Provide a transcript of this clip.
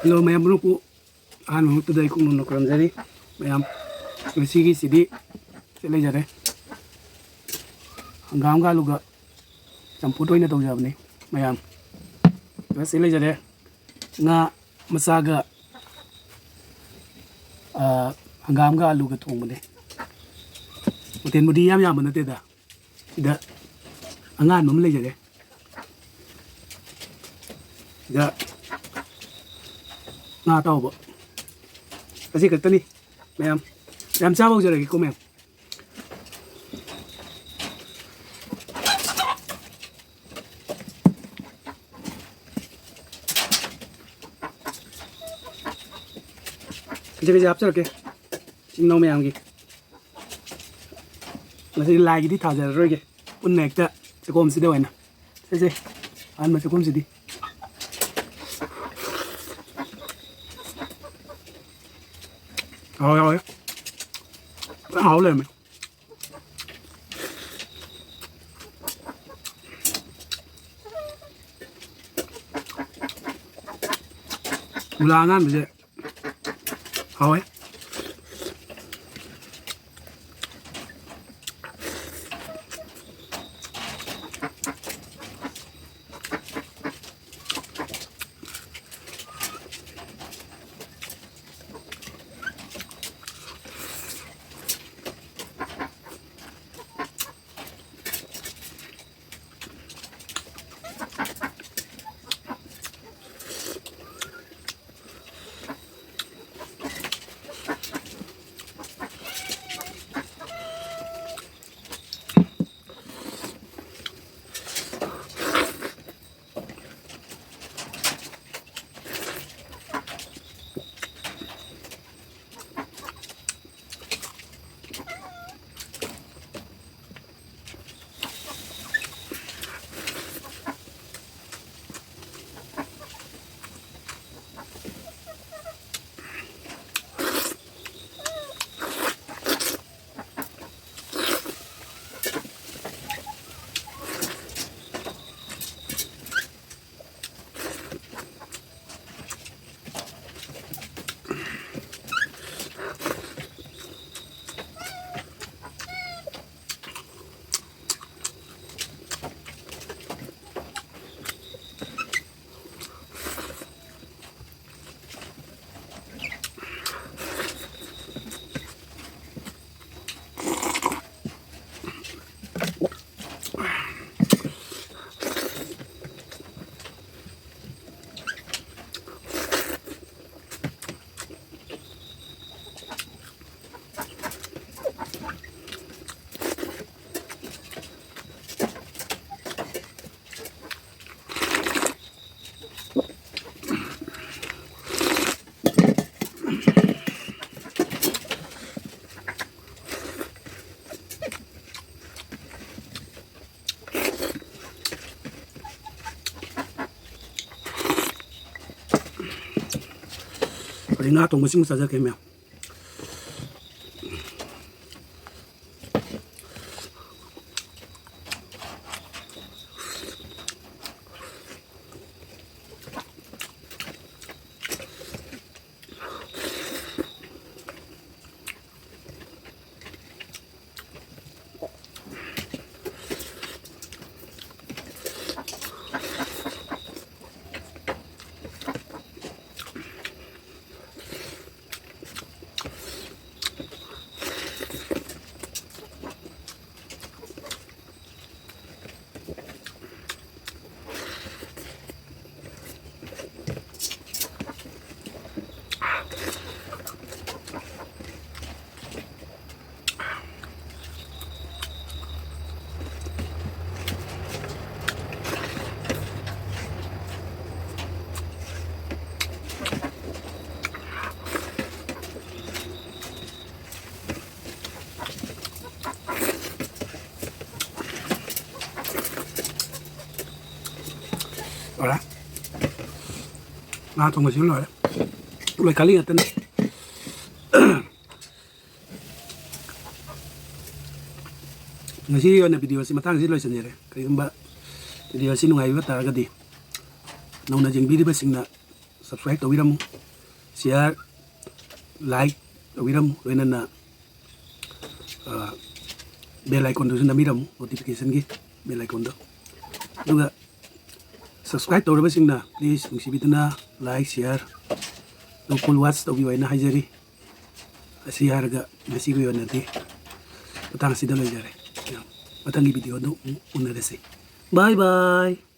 Hello mayam ko ano today kung nuno kram jari mayam ngasi sidi sele jare hangam ga luga champut oina tau jabne mayam sele jare nga masaga hangam ga alu ga thongmane hotel mudi yam yam nate da angan mum le jare da nga tau bo kasi katani mayam yam cha bau jare ko mayam jadi jawab sih cingno mayam ki masih lagi di tajar roge unek ta sekom sih dewan sih an masih sekom sih di rồi nó hậu lên mày là ngan bây giờ hậu ấy nga tong masing saja kemya Voilà. Nga tong masing lo ulah kali ngatan ngasi na video si matang si lo sanjere kay ba video si nungai ba taragadi nung na jing video ba sing na subscribe tꯧꯕꯤꯔꯝꯃꯨ share like tꯧꯕꯤꯔꯝꯃꯨ ꯂꯣꯏꯅꯅ bell icon-ꯗꯨꯁꯨ ꯅꯝꯕꯤꯔꯝꯃꯨ notification-ꯒꯤ bell icon-ꯗꯣ ꯑꯗꯨꯒ subscribe ꯇꯧꯔꯕꯁꯤꯡꯅ please ꯅꯨꯡꯁꯤꯕꯤꯗꯨꯅ like share full watch tꯧꯕꯤꯌꯨ ꯍꯥꯏꯅ ꯍꯥꯏꯖꯔꯤ ꯑꯁꯤ ꯍꯥꯏꯔꯒ ꯉꯁꯤꯒꯤ ꯑꯣꯏꯅꯗꯤ ꯃꯇꯥꯡ ꯑꯁꯤꯗ ꯂꯣꯏꯖꯔꯦ ꯃꯊꯪꯒꯤ ꯚꯤꯗꯤꯑꯣꯗꯨ ꯎꯅꯔꯁꯤ ꯕꯥꯏ ꯕꯥꯏ